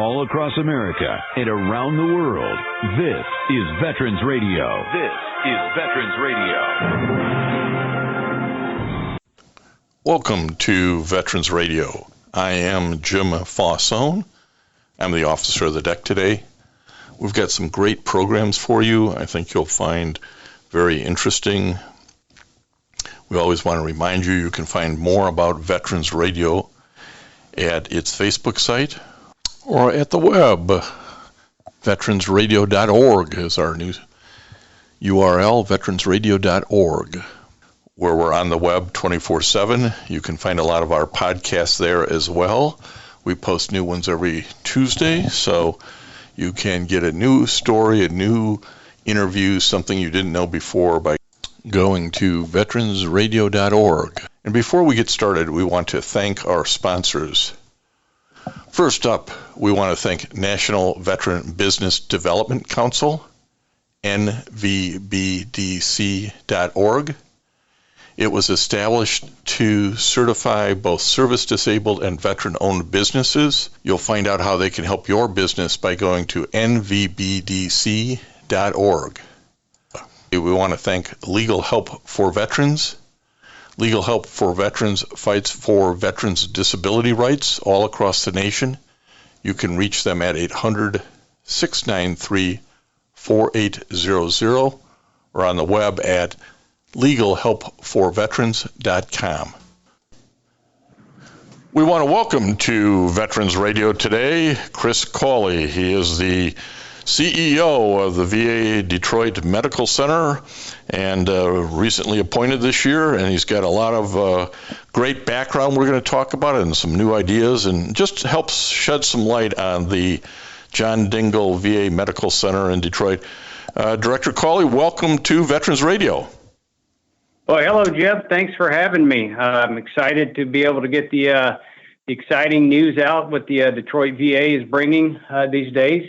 all across America and around the world. This is Veterans Radio. This is Veterans Radio. Welcome to Veterans Radio. I am Jim Fausone. I'm the officer of the deck today. We've got some great programs for you. I think you'll find very interesting. We always want to remind you can find more about Veterans Radio at its Facebook site or at the web. Veteransradio.org is our new URL, veteransradio.org, where we're on the web 24/7. You can find a lot of our podcasts there as well. We post new ones every Tuesday, so you can get a new story, a new interview, something you didn't know before by going to veteransradio.org. And before we get started, we want to thank our sponsors. First up, we want to thank National Veteran Business Development Council, nvbdc.org. It was established to certify both service-disabled and veteran-owned businesses. You'll find out how they can help your business by going to nvbdc.org. We want to thank Legal Help for Veterans. Legal Help for Veterans fights for veterans' disability rights all across the nation. You can reach them at 800-693-4800 or on the web at legalhelpforveterans.com. We want to welcome to Veterans Radio today Chris Caulley. He is the CEO of the VA Detroit Medical Center and recently appointed this year, and he's got a lot of great background we're going to talk about and some new ideas, and just helps shed some light on the John Dingell VA Medical Center in Detroit. Director Caulley, welcome to Veterans Radio. Well, hello, Jim. Thanks for having me. I'm excited to be able to get the exciting news out what the Detroit VA is bringing these days.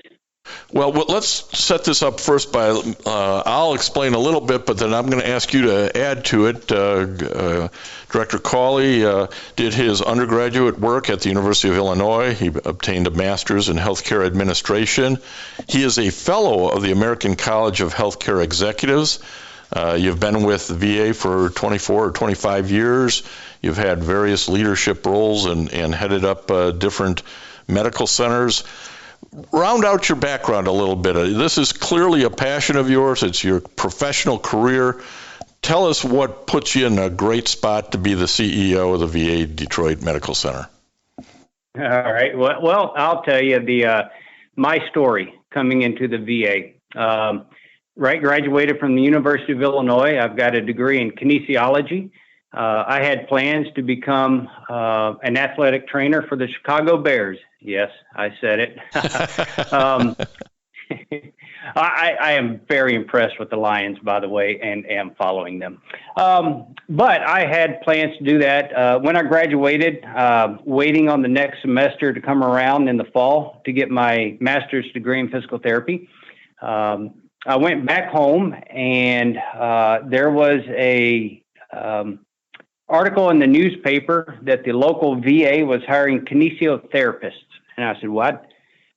Well, let's set this up first by, I'll explain a little bit, but then I'm going to ask you to add to it. Director Caulley did his undergraduate work at the University of Illinois. He obtained a master's in healthcare administration. He is a fellow of the American College of Healthcare Executives. You've been with the VA for 24 or 25 years. You've had various leadership roles and headed up different medical centers. Round out your background a little bit. This is clearly a passion of yours. It's your professional career. Tell us what puts you in a great spot to be the CEO of the VA Detroit Medical Center. All right. Well, I'll tell you my story coming into the VA. Graduated from the University of Illinois. I've got a degree in kinesiology. I had plans to become an athletic trainer for the Chicago Bears. Yes, I said it. I am very impressed with the Lions, by the way, and am following them. But I had plans to do that. When I graduated, waiting on the next semester to come around in the fall to get my master's degree in physical therapy. I went back home, and there was a article in the newspaper that the local VA was hiring kinesiotherapists. And I said, well, I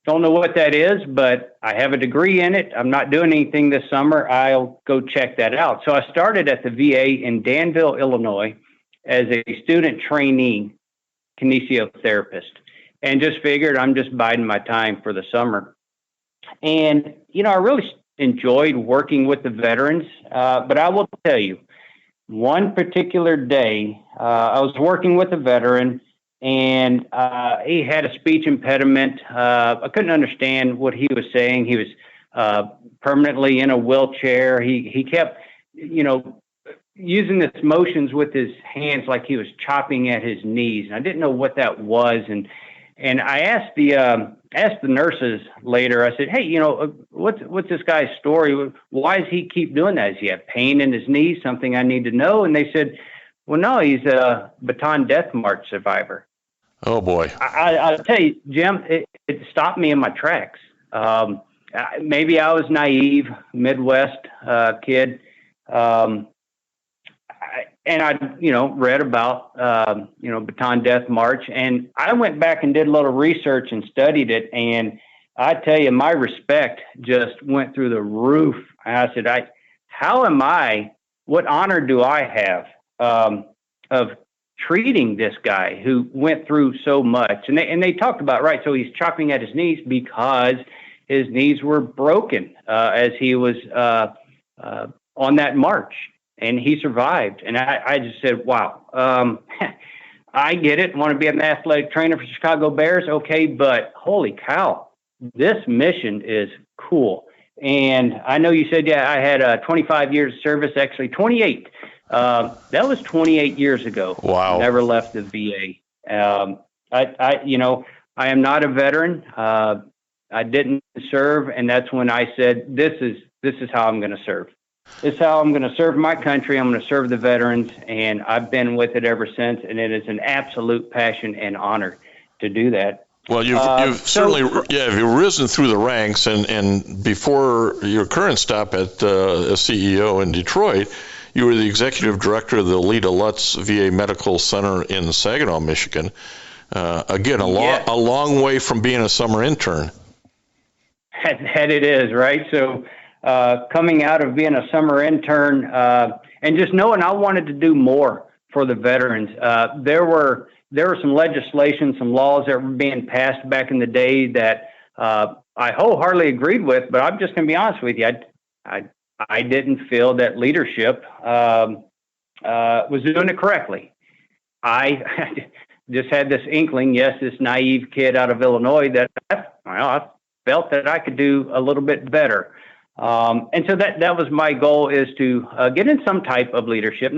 don't know what that is, but I have a degree in it. I'm not doing anything this summer. I'll go check that out. So I started at the VA in Danville, Illinois, as a student trainee kinesiotherapist, and just figured I'm just biding my time for the summer. And, I really enjoyed working with the veterans, but I will tell you, one particular day, I was working with a veteran, and he had a speech impediment. I couldn't understand what he was saying. He was permanently in a wheelchair. He kept, using his motions with his hands like he was chopping at his knees. And I didn't know what that was. And I asked the nurses later, I said, hey, what's this guy's story? Why does he keep doing that? Does he have pain in his knees? Something I need to know? And they said, well, no, he's a Bataan Death March survivor. Oh, boy. I'll tell you, Jim, it stopped me in my tracks. Maybe I was naive, Midwest kid. and I, read about, Baton Death March, and I went back and did a little research and studied it. And I tell you, my respect just went through the roof. I said, what honor do I have of treating this guy who went through so much? And they talked about, right, so he's chopping at his knees because his knees were broken as he was on that march, and he survived. And I just said, wow, I get it. Want to be an athletic trainer for Chicago Bears? Okay, but holy cow, this mission is cool. And I know you said, I had 25 years of service, actually 28. That was 28 years ago. Wow. Never left the VA. I am not a veteran. I didn't serve. And that's when I said, this is how I'm going to serve. This is how I'm going to serve my country. I'm going to serve the veterans. And I've been with it ever since. And it is an absolute passion and honor to do that. Well, you've certainly you've risen through the ranks, and before your current stop at as CEO in Detroit, you were the executive director of the Lita Lutz VA Medical Center in Saginaw, Michigan. Again, a long way from being a summer intern. That it is, right? So coming out of being a summer intern and just knowing I wanted to do more for the veterans, there were some legislation, some laws that were being passed back in the day that I wholeheartedly agreed with, but I'm just going to be honest with you. I didn't feel that leadership was doing it correctly. I just had this inkling, this naive kid out of Illinois, that I felt that I could do a little bit better. And so that was my goal, is to get in some type of leadership.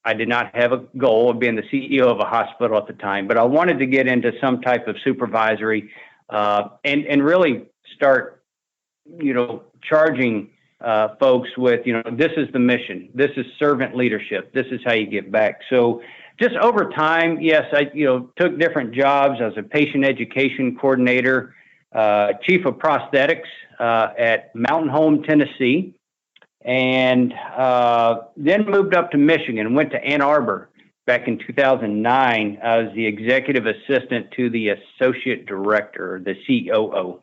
I did not have a goal of being the CEO of a hospital at the time, but I wanted to get into some type of supervisory and really start, charging folks with, this is the mission. This is servant leadership. This is how you give back. So just over time, yes, I took different jobs. I was a patient education coordinator, chief of prosthetics at Mountain Home, Tennessee. And then moved up to Michigan and went to Ann Arbor back in 2009. I was the executive assistant to the associate director, the COO.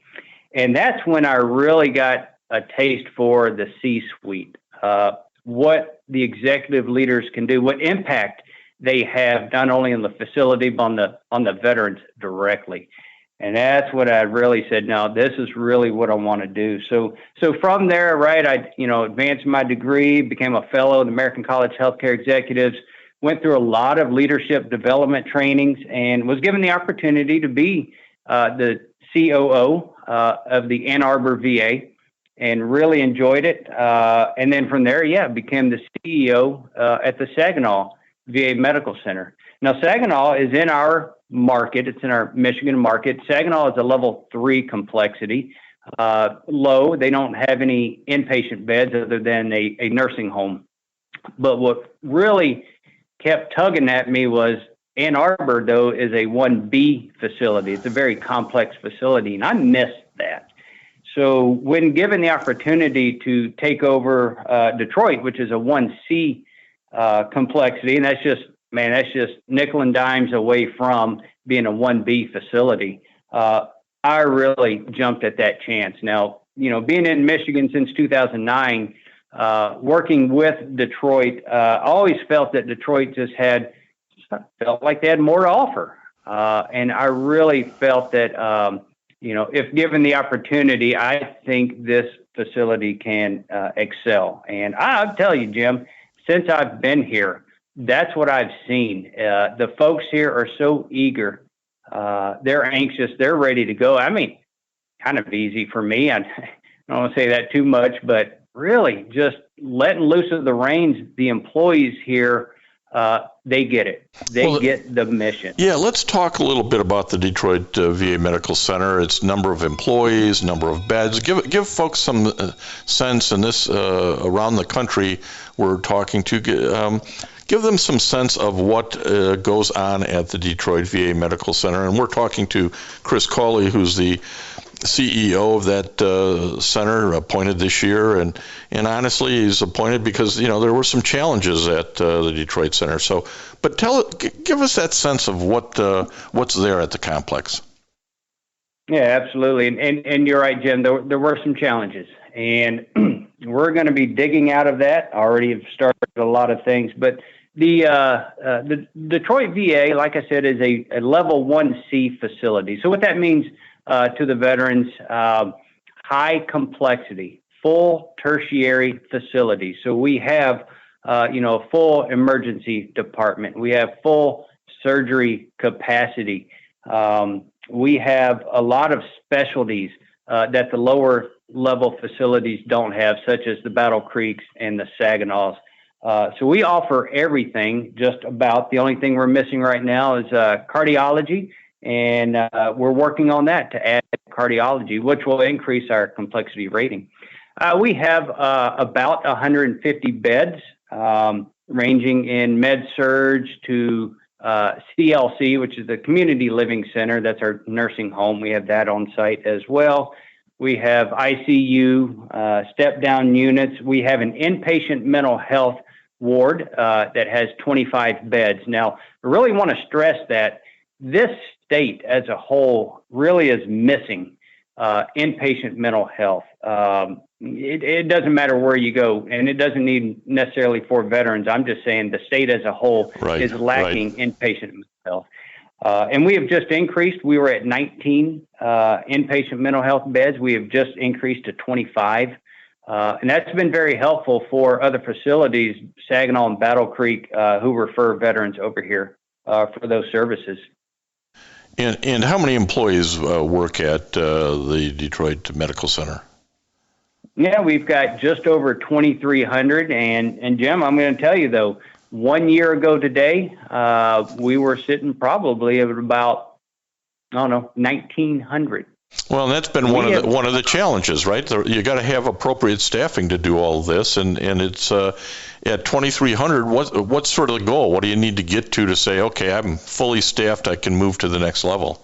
And that's when I really got a taste for the C-suite, what the executive leaders can do, what impact they have, not only on the facility, but on the veterans directly. And that's what I really said, no, this is really what I want to do. So from there, right, I, advanced my degree, became a fellow of the American College of Healthcare Executives, went through a lot of leadership development trainings, and was given the opportunity to be the COO of the Ann Arbor VA, and really enjoyed it. And then from there, became the CEO at the Saginaw VA Medical Center. Now, Saginaw is in our market. It's in our Michigan market. Saginaw is a level 3 complexity, low. They don't have any inpatient beds other than a nursing home. But what really kept tugging at me was Ann Arbor, though, is a 1B facility. It's a very complex facility, and I missed that. So when given the opportunity to take over Detroit, which is a 1C complexity, and that's just nickel and dimes away from being a 1B facility. I really jumped at that chance. Now, being in Michigan since 2009, working with Detroit, I always felt that Detroit felt like they had more to offer. And I really felt that, if given the opportunity, I think this facility can excel. And I'll tell you, Jim, since I've been here, that's what I've seen. The folks here are so eager. They're anxious. They're ready to go. I mean, kind of easy for me. I don't want to say that too much, but really just letting loose of the reins. The employees here, they get it. They get the mission. Yeah, let's talk a little bit about the Detroit VA Medical Center. Its number of employees, number of beds. Give folks some sense in this around the country we're talking to. Give them some sense of what goes on at the Detroit VA Medical Center. And we're talking to Chris Caulley, who's the CEO of that center appointed this year, and honestly, he's appointed because there were some challenges at the Detroit Center. So, but give us that sense of what's there at the complex. Yeah, absolutely, and you're right, Jim. There were some challenges, and we're going to be digging out of that. Already have started a lot of things, but the Detroit VA, like I said, is a level 1C facility. So what that means to the veterans, high complexity, full tertiary facility. So we have, a full emergency department. We have full surgery capacity. We have a lot of specialties that the lower level facilities don't have, such as the Battle Creeks and the Saginaw's. So we offer everything, just about. The only thing we're missing right now is cardiology, and we're working on that to add cardiology, which will increase our complexity rating. We have about 150 beds, ranging in med-surg to CLC, which is the Community Living Center. That's our nursing home. We have that on site as well. We have ICU, step-down units. We have an inpatient mental health ward that has 25 beds. Now, I really want to stress that this state as a whole really is missing inpatient mental health. It doesn't matter where you go, and it doesn't need necessarily for veterans. I'm just saying the state as a whole is lacking inpatient mental health. And we have just increased. We were at 19 inpatient mental health beds. We have just increased to 25. And that's been very helpful for other facilities, Saginaw and Battle Creek, who refer veterans over here for those services. And how many employees work at the Detroit Medical Center? Yeah, we've got just over 2,300. And Jim, I'm going to tell you, though, 1 year ago today, we were sitting probably at about, 1,900. Well, that's been one of the challenges, right? You got to have appropriate staffing to do all of this, and it's at 2,300. What's sort of the goal? What do you need to get to say, okay, I'm fully staffed, I can move to the next level?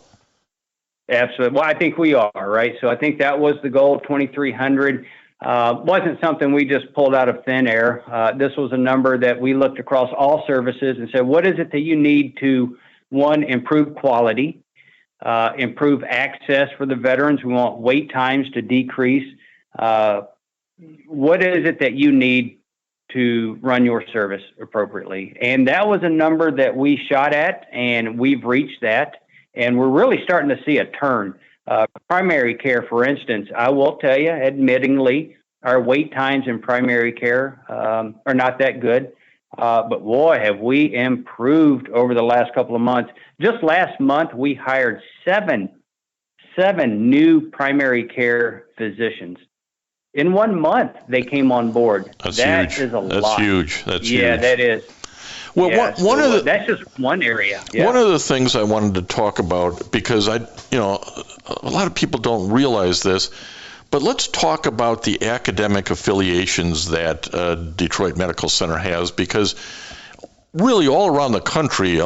Absolutely. Well, I think we are, right? So I think that was the goal. 2,300 wasn't something we just pulled out of thin air. This was a number that we looked across all services and said, what is it that you need to, one, improve quality? Improve access for the veterans. We want wait times to decrease. What is it that you need to run your service appropriately? And that was a number that we shot at, and we've reached that. And we're really starting to see a turn. Primary care, for instance, I will tell you, admittingly, our wait times in primary care are not that good. But boy, have we improved over the last couple of months. Just last month, we hired seven new primary care physicians. In 1 month, they came on board. That's huge. Is a lot. That's huge. Yeah, that is. Well, yeah, that's just one area. Yeah. One of the things I wanted to talk about, because a lot of people don't realize this, but let's talk about the academic affiliations that Detroit Medical Center has, because really all around the country,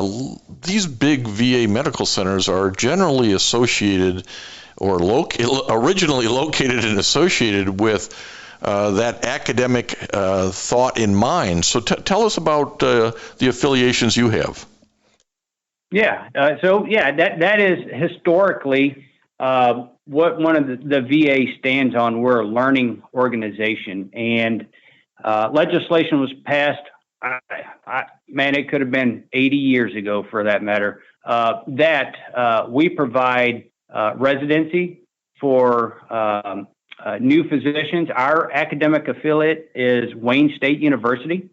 these big VA medical centers are generally associated or originally located and associated with that academic thought in mind. So tell us about the affiliations you have. Yeah. That is historically what one of the VA stands on. We're a learning organization, and legislation was passed. It could have been 80 years ago, for that matter. That we provide residency for new physicians. Our academic affiliate is Wayne State University.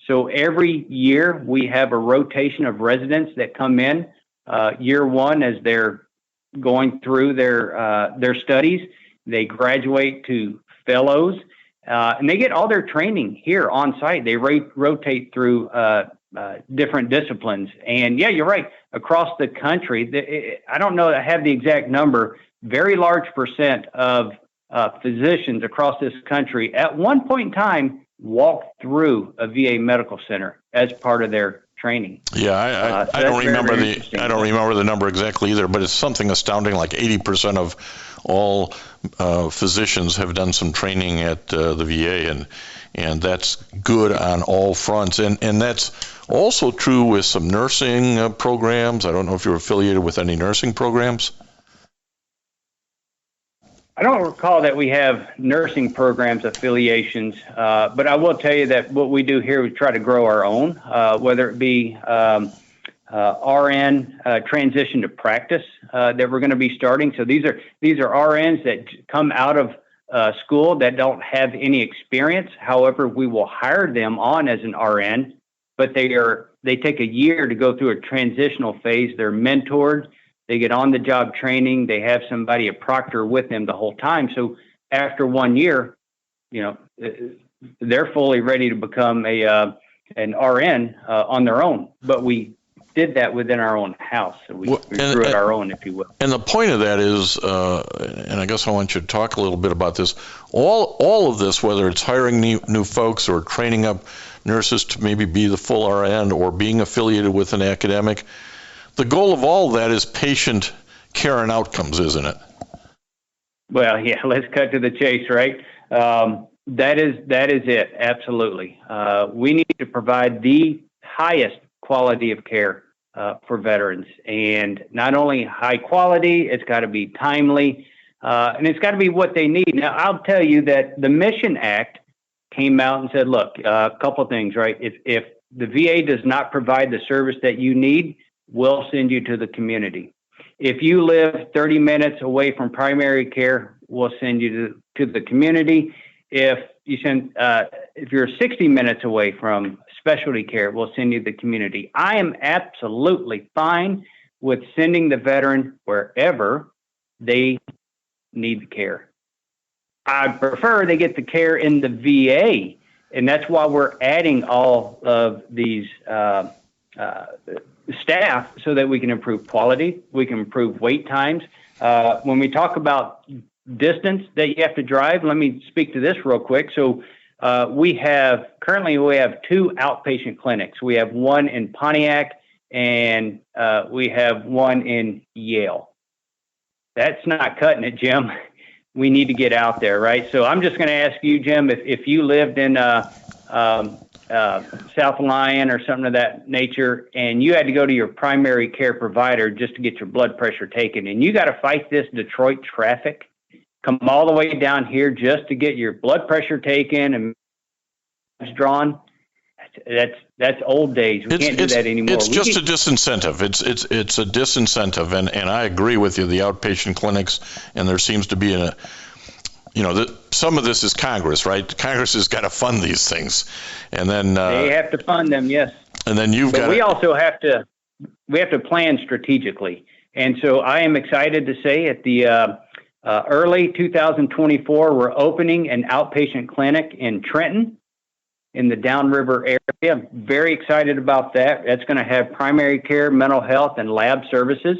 So every year we have a rotation of residents that come in year one as they're going through their studies. They graduate to fellows, and they get all their training here on site. They rotate through different disciplines. And yeah, you're right. Across the country, I don't know, I have the exact number, very large percent of physicians across this country at one point in time walked through a VA medical center as part of their training. Yeah, So I don't remember I don't remember the number exactly either, but it's something astounding. Like 80% of all physicians have done some training at the VA, and that's good on all fronts. And that's also true with some nursing programs. I don't know if you're affiliated with any nursing programs. I don't recall that we have nursing programs affiliations, but I will tell you that what we do here, we try to grow our own, whether it be RN transition to practice that we're going to be starting. So these are RNs that come out of school that don't have any experience. However, we will hire them on as an RN, but they take a year to go through a transitional phase. They're mentored. They get on the job training. They have somebody, a proctor, with them the whole time. So after 1 year, they're fully ready to become an RN on their own. But we did that within our own house. So we grew it our own, if you will. And the point of that is, and I guess I want you to talk a little bit about this, all of this, whether it's hiring new folks or training up nurses to maybe be the full RN or being affiliated with an academic, the goal of all that is patient care and outcomes, isn't it? Well, yeah, let's cut to the chase, right? That is it, absolutely. We need to provide the highest quality of care for veterans, and not only high quality, it's got to be timely, and it's got to be what they need. Now, I'll tell you that the Mission Act came out and said, look, a couple of things, right? If the VA does not provide the service that you need, we'll send you to the community. If you live 30 minutes away from primary care, we'll send you to the community. If you're 60 minutes away from specialty care, we'll send you to the community. I am absolutely fine with sending the veteran wherever they need the care. I prefer they get the care in the VA, and that's why we're adding all of these staff so that we can improve quality, we can improve wait times. When we talk about distance that you have to drive, let me speak to this real quick. So we have 2 outpatient clinics. We have one in Pontiac and we have one in Yale. That's not cutting it, Jim. We need to get out there, right? So I'm just going to ask you, Jim, if you lived in South Lyon or something of that nature, and you had to go to your primary care provider just to get your blood pressure taken, and you got to fight this Detroit traffic, come all the way down here just to get your blood pressure taken and drawn. That's old days. We can't do that anymore. It's just a disincentive. It's a disincentive, and I agree with you. The outpatient clinics, and there seems to be some of this is Congress, right? Congress has got to fund these things, and then they have to fund them, yes. And then we also have to plan strategically. And so I am excited to say at the early 2024, we're opening an outpatient clinic in Trenton, in the Downriver area. I'm very excited about that. That's going to have primary care, mental health, and lab services,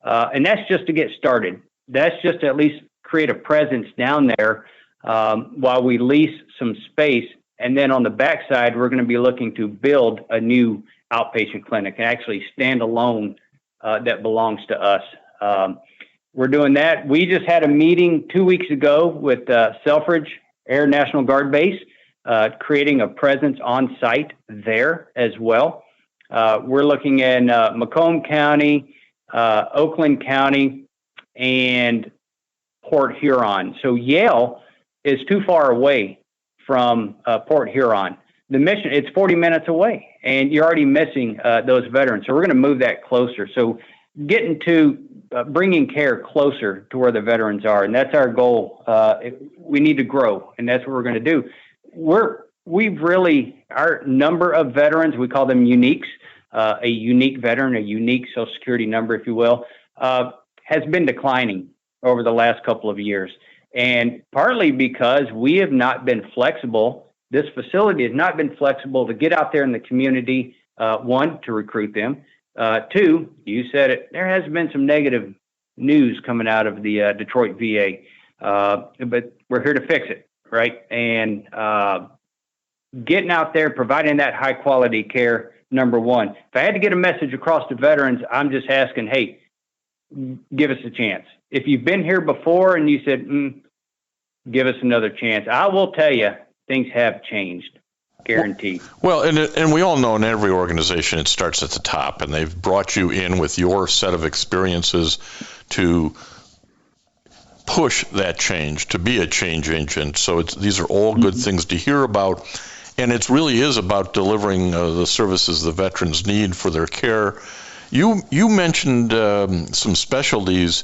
and that's just to get started. That's just to at least create a presence down there while we lease some space. And then on the backside, we're going to be looking to build a new outpatient clinic and actually stand alone that belongs to us. We're doing that. We just had a meeting 2 weeks ago with Selfridge Air National Guard Base, creating a presence on site there as well. We're looking at Macomb County, Oakland County, and Port Huron. So Yale is too far away from Port Huron. The Mission, it's 40 minutes away, and you're already missing those veterans. So we're going to move that closer. So getting to bringing care closer to where the veterans are, and that's our goal. We need to grow, and that's what we're going to do. Our number of veterans, we call them uniques, a unique veteran, a unique Social Security number, if you will, has been declining over the last couple of years. And partly because we have not been flexible. This facility has not been flexible to get out there in the community, one, to recruit them. Two, you said it, there has been some negative news coming out of the Detroit VA, but we're here to fix it, right? And getting out there, providing that high quality care number one. If I had to get a message across to veterans, I'm just asking, hey, give us a chance. If you've been here before and you said, give us another chance, I will tell you, things have changed. Guaranteed. Well, and we all know in every organization it starts at the top, and they've brought you in with your set of experiences to push that change, to be a change agent. So these are all good things to hear about, and it really is about delivering the services the veterans need for their care. You mentioned some specialties.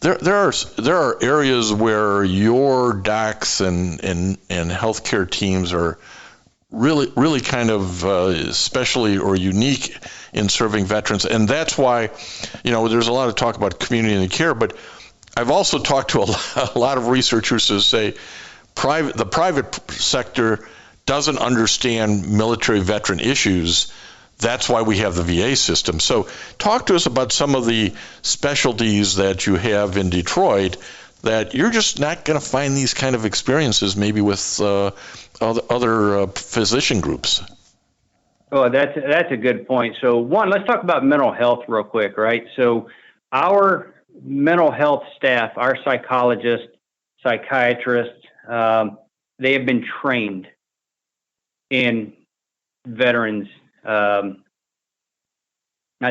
There are areas where your docs and healthcare teams are really kind of specially or unique in serving veterans. And that's why, there's a lot of talk about community and care, but I've also talked to a lot of researchers who say the private sector doesn't understand military veteran issues. That's why we have the VA system. So talk to us about some of the specialties that you have in Detroit that you're just not going to find these kind of experiences maybe with other physician groups. Oh, that's a good point. So one, let's talk about mental health real quick, right? So our mental health staff, our psychologists, psychiatrists, they have been trained in veterans, not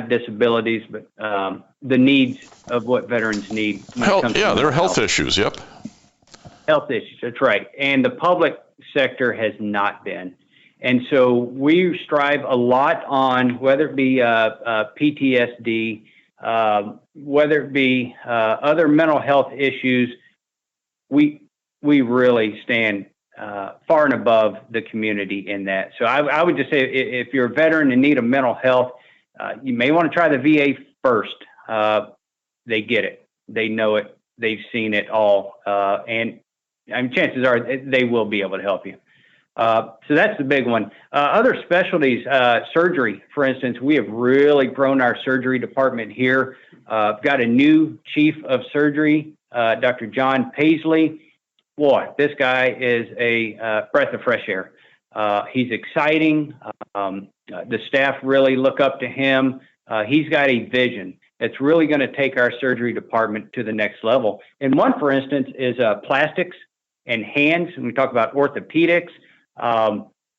disabilities, but the needs of what veterans need. They're health issues, yep. Health issues, that's right. And the public sector has not been. And so we strive a lot on whether it be PTSD, whether it be other mental health issues. We really stand far and above the community in that. So I would just say if you're a veteran and need a mental health, you may want to try the VA first. They get it. They know it. They've seen it all. And chances are they will be able to help you. So that's the big one. Other specialties, surgery, for instance, we have really grown our surgery department here. Got a new chief of surgery, Dr. John Paisley. Boy, this guy is a breath of fresh air. He's exciting. The staff really look up to him. He's got a vision that's really going to take our surgery department to the next level. And one, for instance, is plastics and hands. When we talk about orthopedics,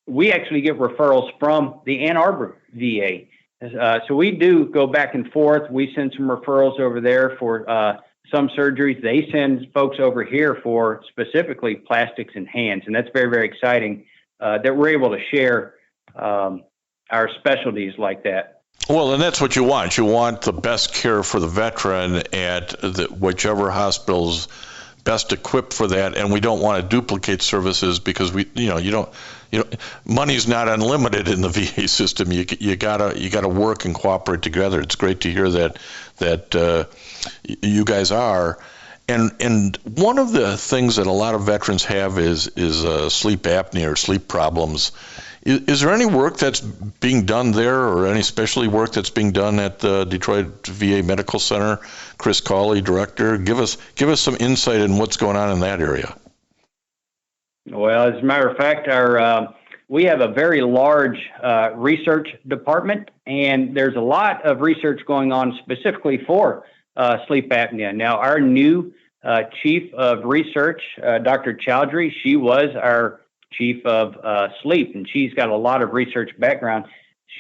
we actually get referrals from the Ann Arbor VA. So we do go back and forth. We send some referrals over there for some surgeries. They send folks over here for specifically plastics and hands. And that's very, very exciting that we're able to share our specialties like that. Well, and that's what you want. You want the best care for the veteran at whichever hospital's best equipped for that, and we don't want to duplicate services because money's not unlimited in the VA system. You gotta work and cooperate together. It's great to hear that you guys are. And one of the things that a lot of veterans have is sleep apnea or sleep problems. Is there any work that's being done there, or any specialty work that's being done at the Detroit VA Medical Center? Chris Caulley, director, give us some insight in what's going on in that area. Well, as a matter of fact, we have a very large research department, and there's a lot of research going on specifically for sleep apnea. Now, our new chief of research, Dr. Chowdhury, she was our chief of sleep, and she's got a lot of research background.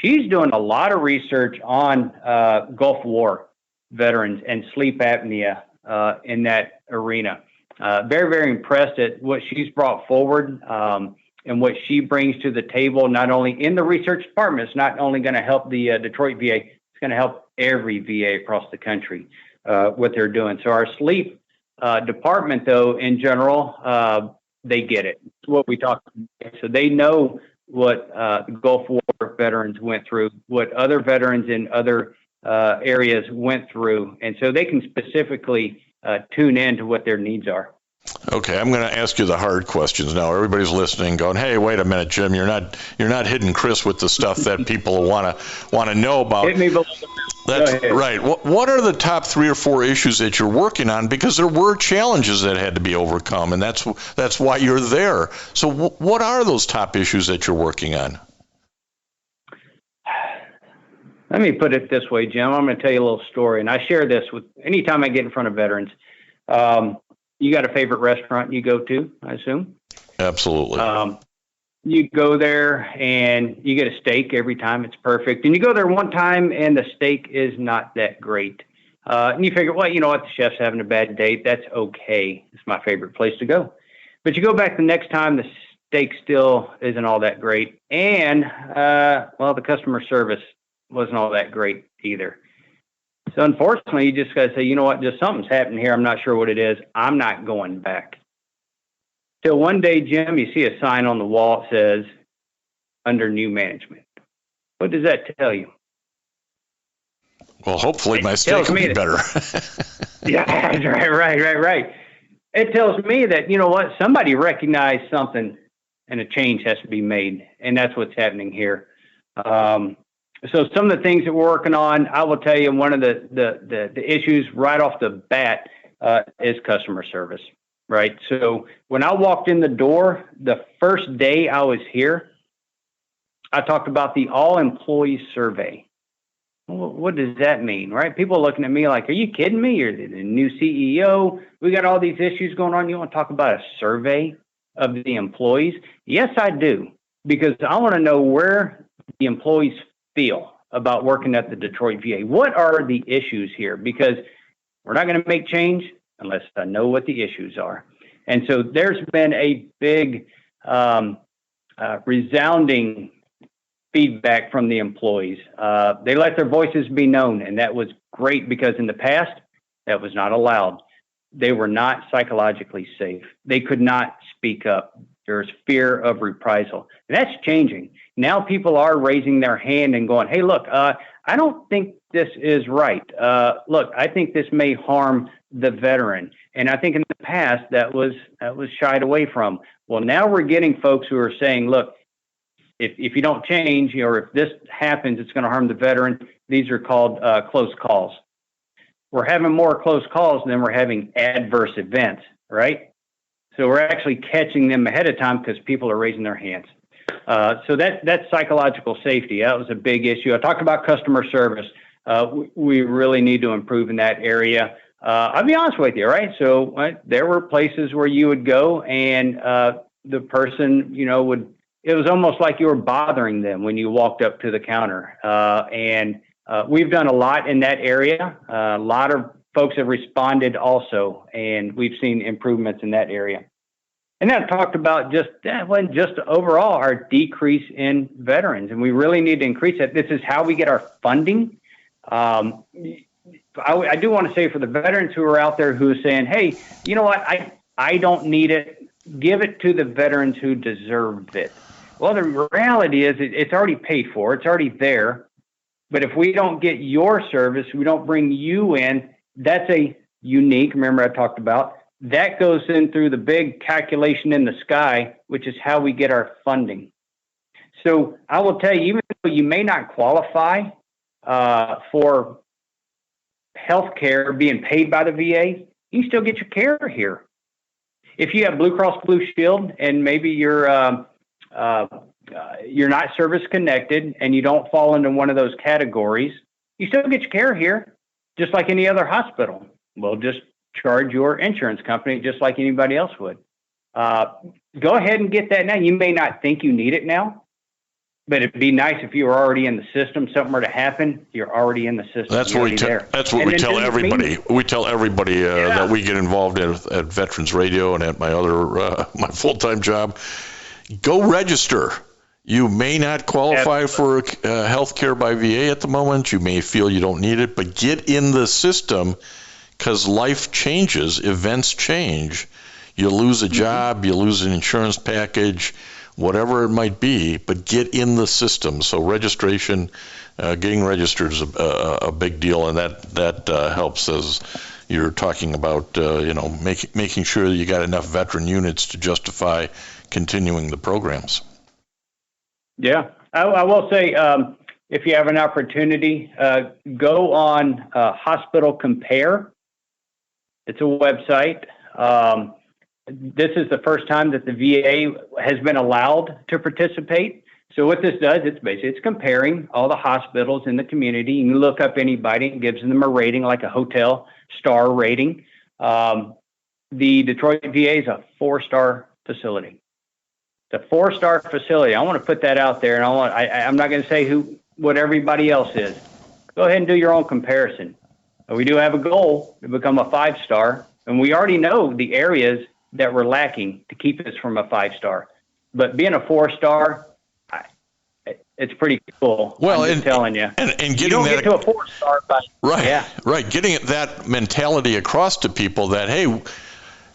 She's doing a lot of research on Gulf War veterans and sleep apnea in that arena. Very, very impressed at what she's brought forward and what she brings to the table, not only in the research department. It's not only going to help the Detroit VA, it's going to help every VA across the country, what they're doing. So our sleep department, though, in general, they get it. It's what we talk about. So they know what the Gulf War veterans went through, what other veterans in other areas went through. And so they can specifically tune in to what their needs are. Okay, I'm going to ask you the hard questions now. Everybody's listening, going, "Hey, wait a minute, Jim. You're not hitting Chris with the stuff that people want to know about." Hit me below the belt. That's right. What are the top 3 or 4 issues that you're working on? Because there were challenges that had to be overcome, and that's why you're there. So what are those top issues that you're working on? Let me put it this way, Jim. I'm going to tell you a little story, and I share this with anytime I get in front of veterans. You got a favorite restaurant you go to, I assume? Absolutely. You go there and you get a steak every time. It's perfect. And you go there one time and the steak is not that great. And you figure, well, you know what? The chef's having a bad day. That's okay. It's my favorite place to go. But you go back the next time, the steak still isn't all that great. And, well, the customer service wasn't all that great either. So unfortunately, you just got to say, you know what? Just something's happening here. I'm not sure what it is. I'm not going back. Till one day, Jim, you see a sign on the wall that says, under new management. What does that tell you? Well, hopefully my steak will be better. Yeah, right. It tells me that, you know what, somebody recognized something and a change has to be made. And that's what's happening here. So some of the things that we're working on, I will tell you, one of the issues right off the bat is customer service. Right. So when I walked in the door, the first day I was here, I talked about the all employee survey. Well, what does that mean? Right. People are looking at me like, are you kidding me? You're the new CEO. We got all these issues going on. You want to talk about a survey of the employees? Yes, I do. Because I want to know where the employees feel about working at the Detroit VA. What are the issues here? Because we're not going to make change unless I know what the issues are. And so there's been a big resounding feedback from the employees. They let their voices be known, and that was great because in the past, that was not allowed. They were not psychologically safe. They could not speak up. There's fear of reprisal. And that's changing. Now people are raising their hand and going, hey, look, I don't think this is right. Look, I think this may harm the veteran. And I think in the past that was shied away from. Well, now we're getting folks who are saying, look, if you don't change, or if this happens, it's going to harm the veteran. These are called close calls. We're having more close calls than we're having adverse events, right? So we're actually catching them ahead of time because people are raising their hands. So that's psychological safety. That was a big issue. I talked about customer service. We really need to improve in that area. I'll be honest with you, right? So there were places where you would go and the person, it was almost like you were bothering them when you walked up to the counter. And we've done a lot in that area. A lot of folks have responded also, and we've seen improvements in that area. And then I talked about just overall our decrease in veterans, and we really need to increase that. This is how we get our funding. I do want to say for the veterans who are out there who are saying, hey, you know what, I don't need it. Give it to the veterans who deserve it. Well, the reality is it's already paid for. It's already there. But if we don't get your service, we don't bring you in, that's a unique, remember I talked about, that goes in through the big calculation in the sky, which is how we get our funding. So I will tell you, even though you may not qualify for health care being paid by the VA, you can still get your care here. If you have Blue Cross Blue Shield and maybe you're not service connected and you don't fall into one of those categories, you still get your care here, just like any other hospital. We'll just charge your insurance company just like anybody else would. Go ahead and get that now. You may not think you need it now, but it'd be nice if you were already in the system. Something were to happen, you're already in the system. That's what we tell everybody. We tell everybody that we get involved at Veterans Radio and at my other my full-time job. Go register. You may not qualify for health care by VA at the moment. You may feel you don't need it, but get in the system because life changes, events change. You lose a job, you lose an insurance package, whatever it might be, but get in the system. So registration, getting registered is a big deal, and that helps as you're talking about, making sure that you got enough veteran units to justify continuing the programs. Yeah, I will say, if you have an opportunity, go on Hospital Compare. It's a website. This is the first time that the VA has been allowed to participate. So what this does, it's comparing all the hospitals in the community. You can look up anybody and gives them a rating, like a hotel star rating. The Detroit VA is a 4-star facility. It's a 4-star facility. I want to put that out there, and I'm not going to say what everybody else is. Go ahead and do your own comparison. But we do have a goal to become a 5-star, and we already know the areas that we're lacking to keep us from a 5-star. But being a 4-star, it's pretty cool. Well, I'm just telling you. And getting you don't that, get to a 4-star, but right. Getting that mentality across to people that, hey,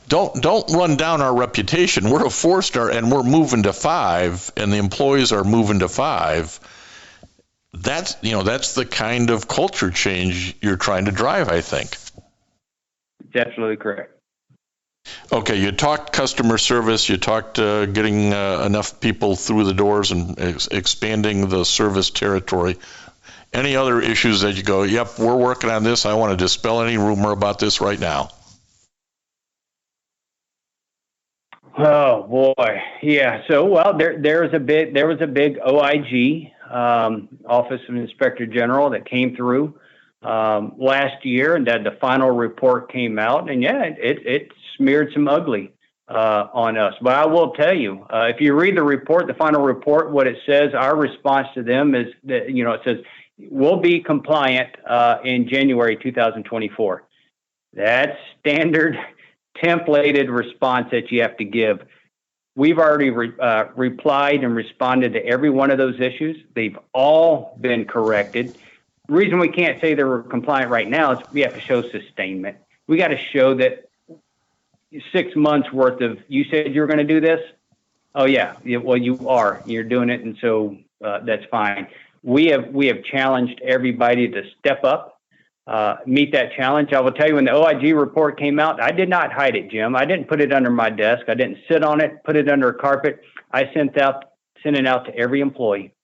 don't run down our reputation. We're a 4-star and we're moving to 5, and the employees are moving to 5. That's the kind of culture change you're trying to drive, I think. It's absolutely correct. Okay, you talked customer service, you talked getting enough people through the doors and expanding the service territory. Any other issues that you go, yep, we're working on this, I want to dispel any rumor about this right now? Oh boy, yeah. So there was a big OIG, Office of Inspector General, that came through last year, and that the final report came out, and it smeared some ugly on us. But I will tell you, if you read the report, the final report, what it says, our response to them is that it says we'll be compliant in January 2024. That's standard templated response that you have to give. We've already replied and responded to every one of those issues. They've all been corrected. The reason we can't say they're compliant right now is we have to show sustainment. We got to show that 6 months worth of, you said you were going to do this? Oh yeah, well you are. You're doing it, and so that's fine. We have challenged everybody to step up, meet that challenge. I will tell you, when the OIG report came out, I did not hide it, Jim. I didn't put it under my desk. I didn't sit on it, put it under a carpet. I sent it out to every employee,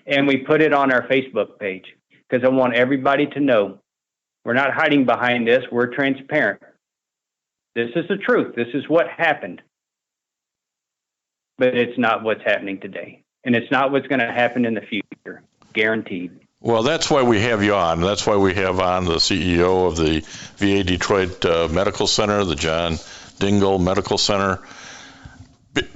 and we put it on our Facebook page because I want everybody to know we're not hiding behind this. We're transparent. This is the truth. This is what happened. But it's not what's happening today. And it's not what's going to happen in the future. Guaranteed. Well, that's why we have you on. That's why we have on the CEO of the VA Detroit Medical Center, the John Dingell Medical Center,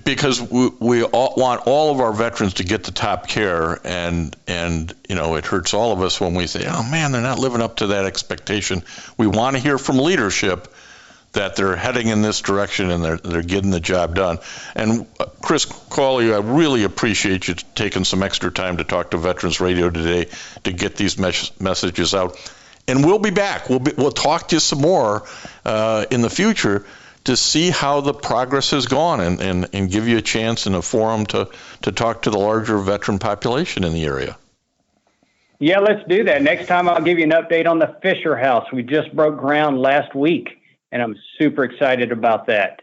because we all want all of our veterans to get the top care, and it hurts all of us when we say, oh man, they're not living up to that expectation. We want to hear from leadership that they're heading in this direction and they're getting the job done. And Chris Caulley, I really appreciate you taking some extra time to talk to Veterans Radio today to get these messages out. And we'll be back. We'll talk to you some more in the future to see how the progress has gone and give you a chance and a forum to talk to the larger veteran population in the area. Yeah, let's do that. Next time I'll give you an update on the Fisher House. We just broke ground last week, and I'm super excited about that.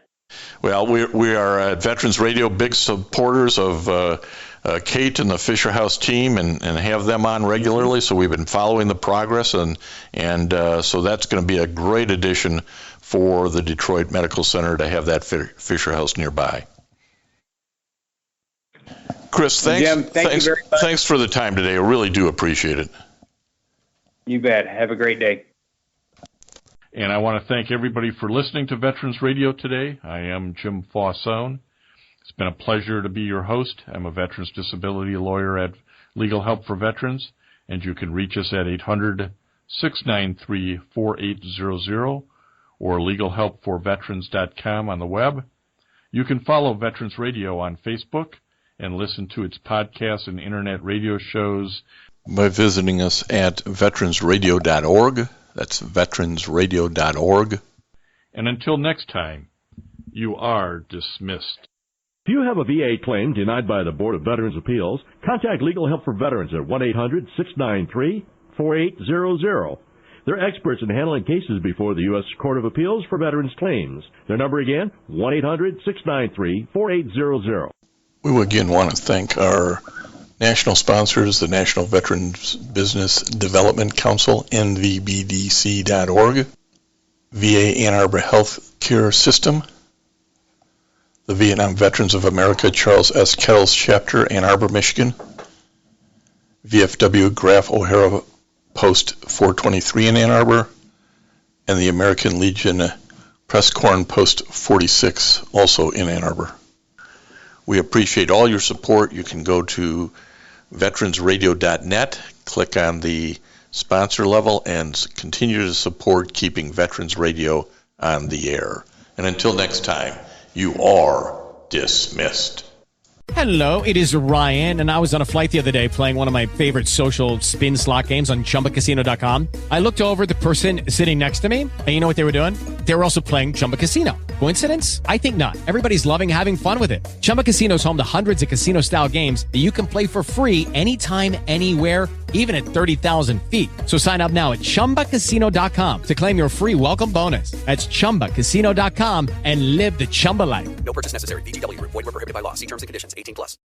Well, we are at Veterans Radio big supporters of Kate and the Fisher House team, and have them on regularly. So we've been following the progress, and so that's going to be a great addition for the Detroit Medical Center to have that Fisher House nearby. Chris, thanks. Jim, thank you very much. Thanks for the time today. I really do appreciate it. You bet. Have a great day. And I want to thank everybody for listening to Veterans Radio today. I am Jim Fausone. It's been a pleasure to be your host. I'm a veterans disability lawyer at Legal Help for Veterans, and you can reach us at 800-693-4800 or legalhelpforveterans.com on the web. You can follow Veterans Radio on Facebook and listen to its podcasts and internet radio shows by visiting us at veteransradio.org. That's veteransradio.org. And until next time, you are dismissed. If you have a VA claim denied by the Board of Veterans' Appeals, contact Legal Help for Veterans at 1-800-693-4800. They're experts in handling cases before the U.S. Court of Appeals for Veterans Claims. Their number again, 1-800-693-4800. We again want to thank our national sponsors, the National Veterans Business Development Council, NVBDC.org, VA Ann Arbor Health Care System, the Vietnam Veterans of America Charles S. Kettles Chapter, Ann Arbor, Michigan, VFW Graf O'Hara Post 423 in Ann Arbor, and the American Legion Press Corn Post 46, also in Ann Arbor. We appreciate all your support. You can go to veteransradio.net, click on the sponsor level, and continue to support keeping Veterans Radio on the air. And until next time, you are dismissed. Hello, it is Ryan, and I was on a flight the other day playing one of my favorite social spin slot games on ChumbaCasino.com. I looked over at the person sitting next to me, and you know what they were doing? They were also playing Chumba Casino. Coincidence? I think not. Everybody's loving having fun with it. Chumba Casino is home to hundreds of casino-style games that you can play for free anytime, anywhere, even at 30,000 feet. So sign up now at ChumbaCasino.com to claim your free welcome bonus. That's ChumbaCasino.com and live the Chumba life. No purchase necessary. VGW. Void where prohibited by law. See terms and conditions. 18+.